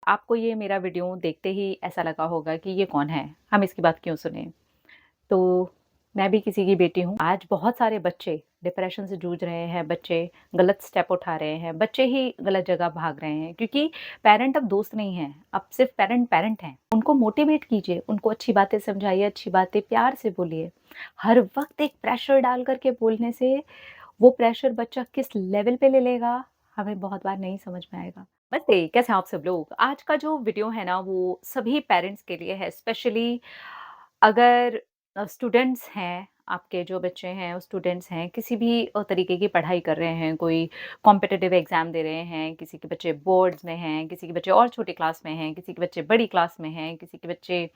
आपको ये मेरा वीडियो देखते ही ऐसा लगा होगा कि ये कौन है? हम इसकी बात क्यों सुनें? तो मैं भी किसी की बेटी हूँ। आज बहुत सारे बच्चे डिप्रेशन से जूझ रहे हैं, बच्चे गलत स्टेप उठा रहे हैं, बच्चे ही गलत जगह भाग रहे हैं क्योंकि पेरेंट अब दोस्त नहीं हैं, अब सिर्फ़ पेरेंट पेरेंट हैं। उनको मोटिवेट कीजिए, उनको अच्छी बातें समझाइए, अच्छी बातें प्यार से बोलिए। हर वक़्त एक प्रेशर डाल कर के बोलने से वो प्रेशर बच्चा किस लेवल पे ले लेगा, हमें बहुत बार नहीं समझ में आएगा। नमस्ते, कैसे हैं आप सब लोग? आज का जो वीडियो है ना वो सभी पेरेंट्स के लिए है स्पेशली अगर स्टूडेंट्स हैं, आपके जो बच्चे हैं, स्टूडेंट्स हैं, किसी भी तरीके की पढ़ाई कर रहे हैं, कोई कॉम्पिटिटिव एग्ज़ाम दे रहे हैं, किसी के बच्चे बोर्ड्स में हैं, किसी के बच्चे और छोटी क्लास में हैं, किसी के बच्चे बड़ी क्लास में हैं, किसी के बच्चे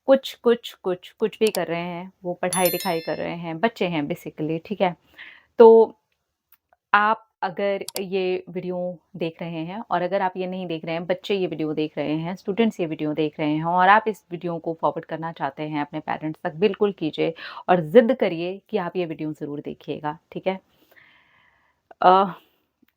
कुछ भी कर रहे हैं, वो पढ़ाई-लिखाई कर रहे हैं, बच्चे हैं बेसिकली, ठीक है? तो आप अगर ये वीडियो देख रहे हैं और अगर आप ये नहीं देख रहे हैं, बच्चे ये वीडियो देख रहे हैं, स्टूडेंट्स ये वीडियो देख रहे हैं और आप इस वीडियो को फॉरवर्ड करना चाहते हैं अपने पेरेंट्स तक, बिल्कुल कीजिए और ज़िद करिए कि आप ये वीडियो ज़रूर देखिएगा, ठीक है? अ,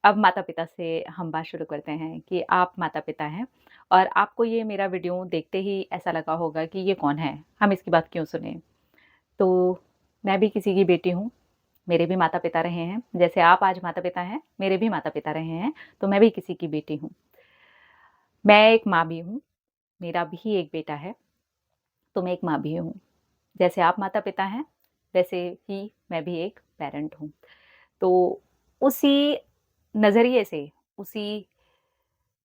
अब माता-पिता से हम बात शुरू करते हैं कि आप माता-पिता हैं और आपको ये मेरा वीडियो देखते ही ऐसा लगा होगा कि ये कौन है? हम इसकी बात क्यों सुनें? तो मैं भी किसी की बेटी हूँ। मेरे भी माता-पिता रहे हैं, जैसे आप आज माता-पिता हैं, मेरे भी माता-पिता रहे हैं, तो मैं भी किसी की बेटी हूँ। मैं एक माँ भी हूँ, मेरा भी एक बेटा है, तो मैं एक माँ भी हूँ। जैसे आप माता-पिता हैं, वैसे ही मैं भी एक पेरेंट हूँ। तो उसी नज़रिए से, उसी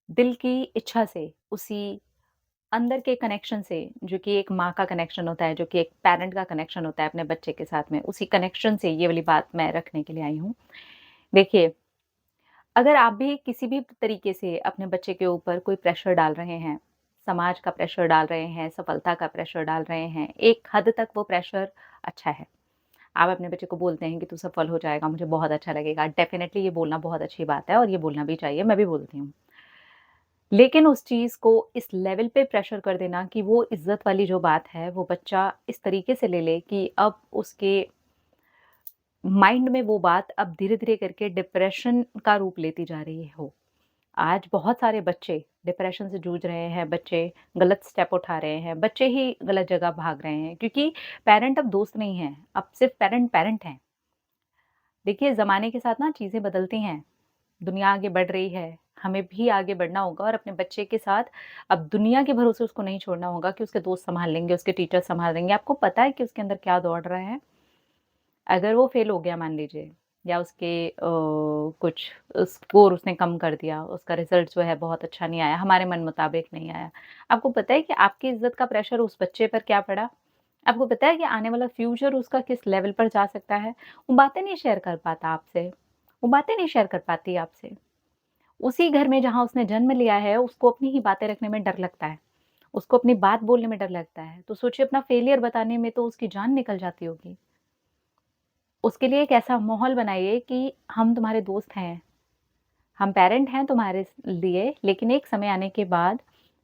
दिल की इच्छा से, उसी अंदर के कनेक्शन से, जो कि एक माँ का कनेक्शन होता है, जो कि एक पेरेंट का कनेक्शन होता है अपने बच्चे के साथ में, उसी कनेक्शन से ये वाली बात मैं रखने के लिए आई हूँ। देखिए, अगर आप भी किसी भी तरीके से अपने बच्चे के ऊपर कोई प्रेशर डाल रहे हैं, समाज का प्रेशर डाल रहे हैं, सफलता का प्रेशर डाल रहे हैं, एक हद तक वो प्रेशर अच्छा है। आप अपने बच्चे को बोलते हैं कि तू सफल हो जाएगा, मुझे बहुत अच्छा लगेगा। डेफ़िनेटली ये बोलना बहुत अच्छी बात है और ये बोलना भी चाहिए, मैं भी बोलती हूँ। लेकिन उस चीज़ को इस लेवल पे प्रेशर कर देना कि वो इज़्ज़त वाली जो बात है, वो बच्चा इस तरीके से ले ले कि अब उसके माइंड में वो बात अब धीरे-धीरे करके डिप्रेशन का रूप लेती जा रही हो। आज बहुत सारे बच्चे डिप्रेशन से जूझ रहे हैं, बच्चे गलत स्टेप उठा रहे हैं, बच्चे ही गलत जगह भाग रहे हैं क्योंकि पेरेंट अब दोस्त नहीं हैं, अब सिर्फ़ पेरेंट पेरेंट हैं। देखिए ज़माने के साथ ना चीज़ें बदलती हैं, दुनिया आगे बढ़ रही है, हमें भी आगे बढ़ना होगा और अपने बच्चे के साथ अब दुनिया के भरोसे उसको नहीं छोड़ना होगा कि उसके दोस्त सँभाल लेंगे, उसके टीचर सँभाल लेंगे। आपको पता है कि उसके अंदर क्या दौड़ रहा है? अगर वो फ़ेल हो गया मान लीजिए या उसके कुछ स्कोर उसने कम कर दिया, उसका रिज़ल्ट जो है बहुत अच्छा नहीं आया, हमारे मन मुताबिक नहीं आया। आपको पता है कि आपकी इज़्ज़त का प्रेशर उस बच्चे पर क्या पड़ा? आपको पता है कि आने वाला फ्यूचर उसका किस लेवल पर जा सकता है? वो बातें नहीं शेयर कर पाता आपसे, वो बातें नहीं शेयर कर पाती आपसे। उसी घर में जहाँ उसने जन्म लिया है, उसको अपनी ही बातें रखने में डर लगता है, उसको अपनी बात बोलने में डर लगता है। तो सोचिए अपना फेलियर बताने में तो उसकी जान निकल जाती होगी। उसके लिए एक ऐसा माहौल बनाइए कि हम तुम्हारे दोस्त हैं, हम पेरेंट हैं तुम्हारे लिए, लेकिन एक समय आने के बाद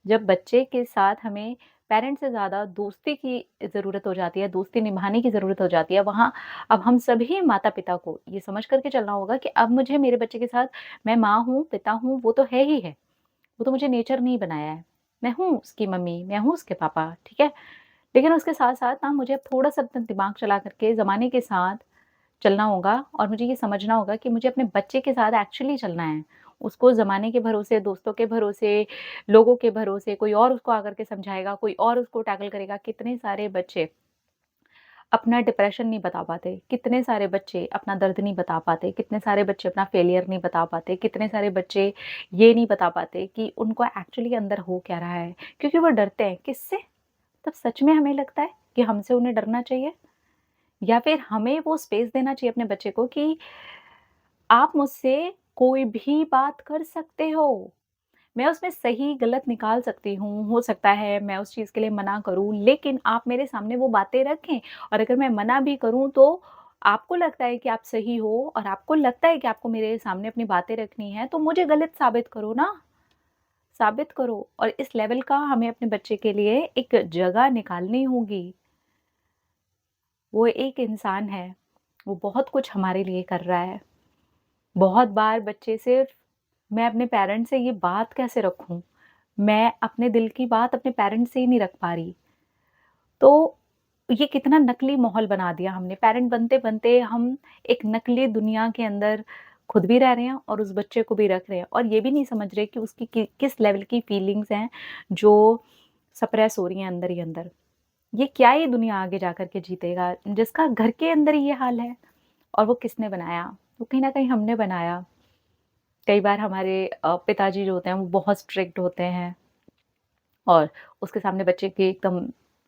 जब बच्चे के साथ हमें पेरेंट से ज़्यादा दोस्ती की ज़रूरत हो जाती है, दोस्ती निभाने की ज़रूरत हो जाती है, वहाँ अब हम सभी माता-पिता को ये समझ कर के चलना होगा कि अब मुझे मेरे बच्चे के साथ मैं माँ हूँ, पिता हूँ, वो तो है ही है। वो तो मुझे नेचर नहीं बनाया है। मैं हूँ उसकी मम्मी, मैं हूँ उसके पापा, ठीक है? लेकिन उसके साथ-साथ ना मुझे अब थोड़ा-सा अपना दिमाग चला कर के ज़माने के साथ चलना होगा और मुझे ये समझना होगा कि मुझे अपने बच्चे के साथ एक्चुअली चलना है। उसको ज़माने के भरोसे, दोस्तों के भरोसे, लोगों के भरोसे कोई और उसको आकर के समझाएगा, कोई और उसको टैकल करेगा। कितने सारे बच्चे अपना डिप्रेशन नहीं बता पाते, कितने सारे बच्चे अपना दर्द नहीं बता पाते, कितने सारे बच्चे अपना फेलियर नहीं बता पाते, कितने सारे बच्चे ये नहीं बता पाते कि उनको एक्चुअली अंदर हो क्या रहा है, क्योंकि वो डरते हैं। किससे? तब सच में हमें लगता है कि हमसे उन्हें डरना चाहिए या फिर हमें वो स्पेस देना चाहिए अपने बच्चे को कि आप मुझसे कोई भी बात कर सकते हो। मैं उसमें सही गलत निकाल सकती हूँ, हो सकता है मैं उस चीज़ के लिए मना करूँ, लेकिन आप मेरे सामने वो बातें रखें और अगर मैं मना भी करूँ तो आपको लगता है कि आप सही हो और आपको लगता है कि आपको मेरे सामने अपनी बातें रखनी है, तो मुझे गलत साबित करो ना, साबित करो और इस लेवल का हमें अपने बच्चे के लिए एक जगह निकालनी होगी। वो एक इंसान है, वो बहुत कुछ हमारे लिए कर रहा है। बहुत बार बच्चे सिर्फ़ मैं अपने पेरेंट्स से ये बात कैसे रखूँ? मैं अपने दिल की बात अपने पेरेंट्स से ही नहीं रख पा रही। तो ये कितना नकली माहौल बना दिया हमने। पेरेंट बनते-बनते हम एक नकली दुनिया के अंदर खुद भी रह रहे हैं और उस बच्चे को भी रख रहे हैं और ये भी नहीं समझ रहे कि उसकी किस लेवल की फीलिंग्स हैं जो सप्रेस हो रही हैं अंदर ही अंदर। ये क्या ये दुनिया आगे जाकर के जीतेगा जिसका घर के अंदर ही ये हाल है और वो किसने बनाया? वो कहीं न कहीं हमने बनाया। कई बार हमारे पिताजी जो होते हैं वो बहुत स्ट्रिक्ट होते हैं और उसके सामने बच्चे की एकदम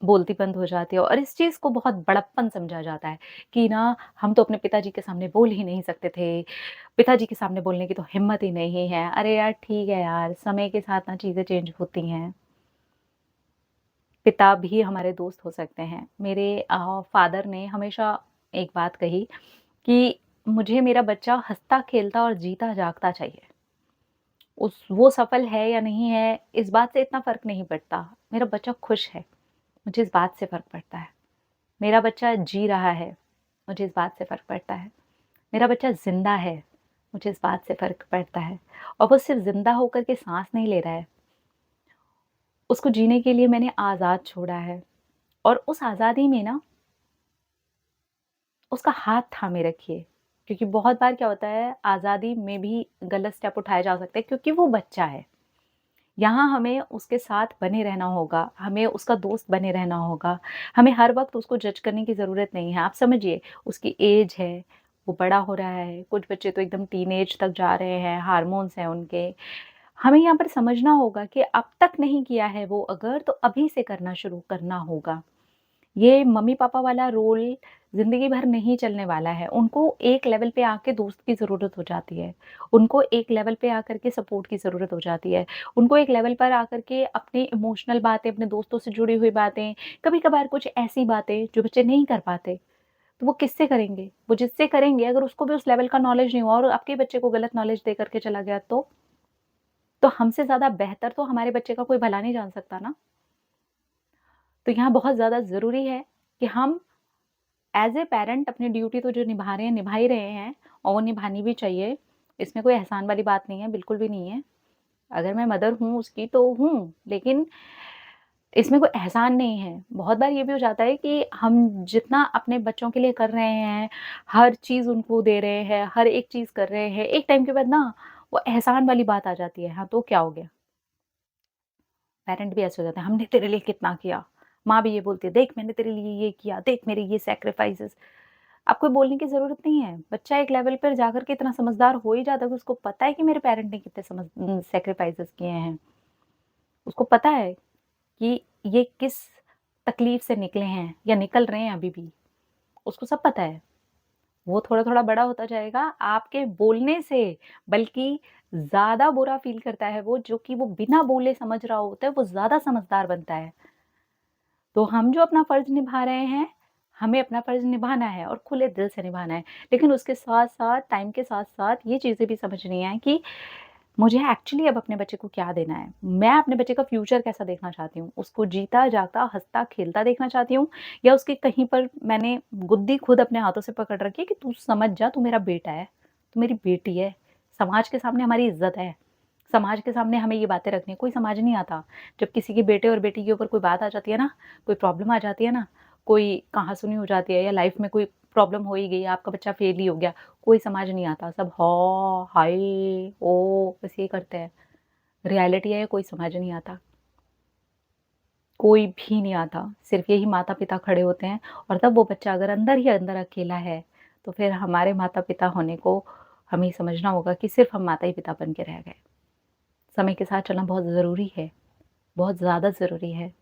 बोलती बंद हो जाती है और इस चीज़ को बहुत बड़प्पन समझा जाता है कि ना हम तो अपने पिताजी के सामने बोल ही नहीं सकते थे। पिताजी के सामने बोलने की तो हिम्मत ही नहीं है। अरे यार ठीक है यार, समय के साथ ना चीज़ें चेंज होती हैं। पिता भी हमारे दोस्त हो सकते हैं। मेरे फ़ादर ने हमेशा एक बात कही कि मुझे मेरा बच्चा हँसता-खेलता और जीता-जागता चाहिए। वो सफल है या नहीं है, इस बात से इतना फ़र्क नहीं पड़ता। मेरा बच्चा खुश है, मुझे इस बात से फ़र्क पड़ता है। मेरा बच्चा जी रहा है, मुझे इस बात से फ़र्क पड़ता है। मेरा बच्चा ज़िंदा है, मुझे इस बात से फ़र्क पड़ता है। और वो सिर्फ़ ज़िंदा होकर के साँस नहीं ले रहा है, उसको जीने के लिए मैंने आज़ाद छोड़ा है और उस आज़ादी में ना उसका हाथ थामे रखिए। क्योंकि बहुत बार क्या होता है, आज़ादी में भी गलत स्टेप उठाए जा सकते हैं क्योंकि वो बच्चा है। यहाँ हमें उसके साथ बने रहना होगा, हमें उसका दोस्त बने रहना होगा, हमें हर वक़्त उसको जज करने की ज़रूरत नहीं है। आप समझिए उसकी ऐज है, वो बड़ा हो रहा है, कुछ बच्चे तो एकदम टीनेज तक जा रहे हैं, हार्मोन्स हैं उनके। हमें यहाँ पर समझना होगा कि अब तक नहीं किया है वो अगर तो अभी से करना शुरू करना होगा। ये मम्मी-पापा वाला रोल ज़िंदगी भर नहीं चलने वाला है। उनको एक लेवल पे आके दोस्त की ज़रूरत हो जाती है। उनको एक लेवल पे आकर के सपोर्ट की ज़रूरत हो जाती है। उनको एक लेवल पर आकर के अपनी इमोशनल बातें, अपने दोस्तों से जुड़ी हुई बातें, कभी-कभार कुछ ऐसी बातें जो बच्चे नहीं कर पाते, तो वो किससे करेंगे? वो जिससे करेंगे अगर उसको भी उस लेवल का नॉलेज नहीं हुआ और आपके बच्चे को गलत नॉलेज दे कर के चला गया तो हमसे ज़्यादा बेहतर तो हमारे बच्चे का कोई भला नहीं जान सकता ना। तो यहाँ बहुत ज़्यादा ज़रूरी है कि हम एज़ ए पेरेंट अपनी ड्यूटी तो जो निभा रहे हैं, निभा ही रहे हैं और वो निभानी भी चाहिए। इसमें कोई एहसान वाली बात नहीं है, बिल्कुल भी नहीं है। अगर मैं मदर हूँ उसकी तो हूँ, लेकिन इसमें कोई एहसान नहीं है। बहुत बार ये भी हो जाता है कि हम जितना अपने बच्चों के लिए कर रहे हैं, हर चीज़ उनको दे रहे हैं, हर एक चीज़ कर रहे हैं, एक टाइम के बाद ना वो एहसान वाली बात आ जाती है। हाँ, तो क्या हो गया? पेरेंट भी ऐसे हो जाते हैं, हमने तेरे लिए कितना किया। माँ भी ये बोलती है, देख मैंने तेरे लिए ये किया, देख मेरे ये सैक्रिफाइसेज़। आपको बोलने की ज़रूरत नहीं है। बच्चा एक लेवल पर जाकर के इतना समझदार हो ही जाता है कि उसको पता है कि मेरे पेरेंट ने कितने सैक्रिफाइसेज़ किए हैं। उसको पता है कि ये किस तकलीफ़ से निकले हैं या निकल रहे हैं अभी भी। उसको सब पता है। वो थोड़ा-थोड़ा बड़ा होता जाएगा आपके बोलने से, बल्कि ज़्यादा बुरा फ़ील करता है वो, जो कि वो बिना बोले समझ रहा होता है, वो ज़्यादा समझदार बनता है। तो हम जो अपना फ़र्ज़ निभा रहे हैं, हमें अपना फ़र्ज़ निभाना है और खुले दिल से निभाना है। लेकिन उसके साथ-साथ, टाइम के साथ-साथ ये चीज़ें भी समझनी है कि मुझे एक्चुअली अब अपने बच्चे को क्या देना है। मैं अपने बच्चे का फ्यूचर कैसा देखना चाहती हूँ? उसको जीता-जागता, हँसता-खेलता देखना चाहती हूँ या उसकी कहीं पर मैंने गुद्दी खुद अपने हाथों से पकड़ रखी है कि तू समझ जा, तू मेरा बेटा है, तू मेरी बेटी है। समाज के सामने हमारी इज़्ज़त है। समाज के सामने हमें ये बातें रखनी है, कोई समाज नहीं आता। जब किसी के बेटे और बेटी के ऊपर कोई बात आ जाती है ना, कोई प्रॉब्लम आ जाती है ना, कोई कहा-सुनी हो जाती है या लाइफ़ में कोई प्रॉब्लम हो ही गई, आपका बच्चा फेल ही हो गया, कोई समाज नहीं आता। सब हॉ, हाय, ओह! बस ये करते हैं। रियलिटी है कोई समाज नहीं आता, कोई भी नहीं आता। सिर्फ़ यही माता-पिता खड़े होते हैं और तब वो बच्चा अगर अंदर ही अंदर अकेला है, तो फिर हमारे माता-पिता होने को हमें समझना होगा कि सिर्फ़ हम माता ही पिता बन के रह गए। समय के साथ चलना बहुत ज़रूरी है, बहुत ज़्यादा ज़रूरी है।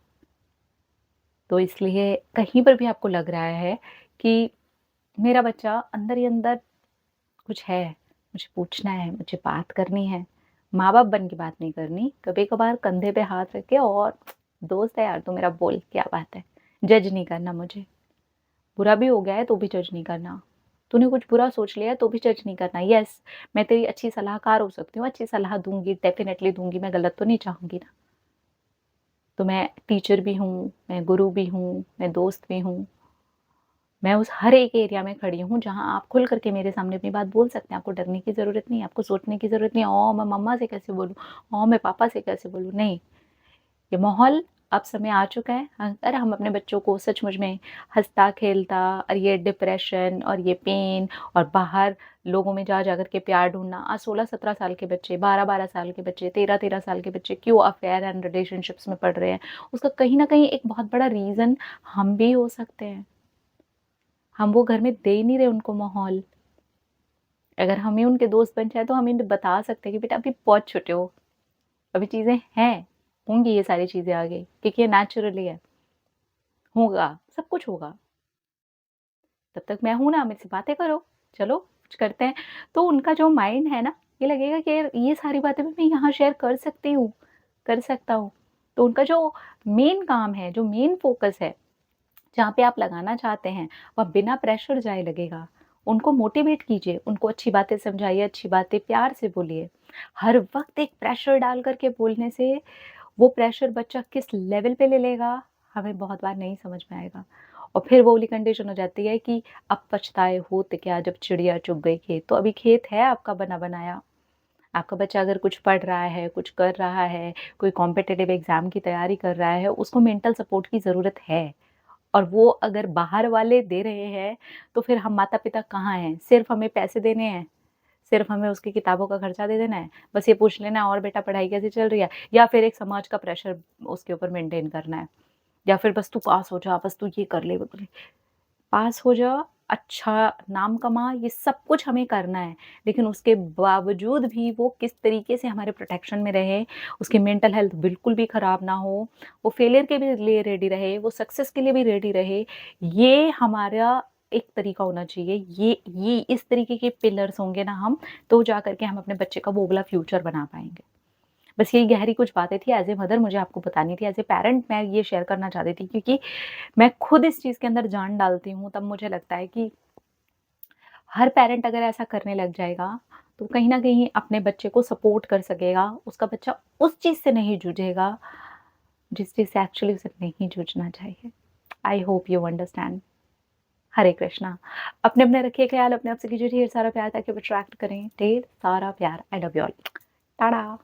तो इसलिए कहीं पर भी आपको लग रहा है कि मेरा बच्चा अंदर ही अंदर कुछ है, मुझे पूछना है, मुझे बात करनी है, माँ-बाप बन के बात नहीं करनी, कभी-कभार कंधे पे हाथ रख के और दोस्त है यार तू मेरा बोल क्या बात है? जज नहीं करना मुझे, बुरा भी हो गया है तो भी जज नहीं करना। तूने कुछ बुरा सोच लिया है तो भी जज नहीं करना। येस, मैं तेरी अच्छी सलाहकार हो सकती हूँ, अच्छी सलाह दूँगी, डेफ़िनेटली दूँगी, मैं गलत तो नहीं चाहूँगी ना। तो मैं टीचर भी हूँ, मैं गुरु भी हूँ, मैं दोस्त भी हूँ। मैं उस हर एक एरिया में खड़ी हूँ जहाँ आप खुल करके मेरे सामने अपनी बात बोल सकते हैं। आपको डरने की ज़रूरत नहीं है, आपको सोचने की ज़रूरत नहीं है, ओह! मैं मम्मा से कैसे बोलूँ? ओह! मैं पापा से कैसे बोलूँ? नहीं, ये माहौल अब समय आ चुका है, अगर हम अपने बच्चों को सचमुच में हँसता-खेलता और ये डिप्रेशन और ये पेन और बाहर लोगों में जा कर के प्यार ढूँढना, आज 16-17 साल के बच्चे, 12-12 साल के बच्चे, 13-13 साल के बच्चे क्यों अफेयर एंड रिलेशनशिप्स में पड़ रहे हैं? उसका कहीं न कहीं एक बहुत बड़ा रीज़न हम भी हो सकते हैं। हम वो घर में दे ही नहीं रहे उनको माहौल। अगर हम ही उनके दोस्त बन जाएँ तो हम इन्हें बता सकते हैं कि बेटा अभी बहुत छोटे हो, अभी चीज़ें हैं, होंगी ये सारी चीज़ें आगे, क्योंकि ये नेचुरली है, होगा, सब कुछ होगा। तब तक मैं हूँ ना, मेरे से बातें करो, चलो कुछ करते हैं। तो उनका जो माइंड है ना, ये लगेगा कि यार ये सारी बातें भी मैं यहाँ शेयर कर सकती हूँ, कर सकता हूँ। तो उनका जो मेन काम है, जो मेन फ़ोकस है, जहाँ पे आप लगाना चाहते हैं, वह बिना प्रेशर जाए लगेगा। उनको मोटिवेट कीजिए, उनको अच्छी बातें समझाइए, अच्छी बातें प्यार से बोलिए। हर वक़्त एक प्रेशर डाल कर के बोलने से वो प्रेशर बच्चा किस लेवल पे ले लेगा, हमें बहुत बार नहीं समझ में आएगा। और फिर वो वाली कंडीशन हो जाती है कि अब पछताए होत क्या जब चिड़िया चुग गई खेत। तो अभी खेत है आपका बना-बनाया। आपका बच्चा अगर कुछ पढ़ रहा है, कुछ कर रहा है, कोई कॉम्पिटिटिव एग्ज़ाम की तैयारी कर रहा है, उसको मेंटल सपोर्ट की ज़रूरत है। और वो अगर बाहर वाले दे रहे हैं, तो फिर हम माता-पिता कहाँ हैं? सिर्फ़ हमें पैसे देने हैं, सिर्फ़ हमें उसकी किताबों का खर्चा दे देना है, बस ये पूछ लेना है और बेटा पढ़ाई कैसी चल रही है? या फिर एक समाज का प्रेशर उसके ऊपर मेंटेन करना है, या फिर बस तू पास हो जा, बस तू ये कर ले, वो कर ले। पास हो जा, अच्छा नाम कमा, ये सब कुछ हमें करना है, लेकिन उसके बावजूद भी वो किस तरीके से हमारे प्रोटेक्शन में रहे, उसकी मेंटल हेल्थ बिल्कुल भी खराब ना हो, वो फेलियर के भी लिए रेडी रहे, वो सक्सेस के लिए भी रेडी रहे, ये हमारा एक तरीका होना चाहिए। ये इस तरीके के पिलर्स होंगे ना हम, तो जा कर के हम अपने बच्चे का वो वाला फ्यूचर बना पाएँगे। बस यही गहरी कुछ बातें थी एज़ ए मदर मुझे आपको बतानी थी, एज़ ए पैरेंट मैं ये शेयर करना चाहती थी, क्योंकि मैं खुद इस चीज़ के अंदर जान डालती हूँ, तब मुझे लगता है कि हर पेरेंट अगर ऐसा करने लग जाएगा, तो कहीं न कहीं अपने बच्चे को सपोर्ट कर सकेगा, उसका बच्चा उस चीज़ से नहीं जूझेगा, जिस चीज़ से एक्चुअली उसे नहीं जूझना चाहिए। I hope you understand. Hare Krishna. अपने-अपने रखिए ख़्याल, अपने आप से कीजिए ढेर सारा प्यार ताकि वो अट्रैक्ट करें ढेर सारा प्यार। I love you all. Tata.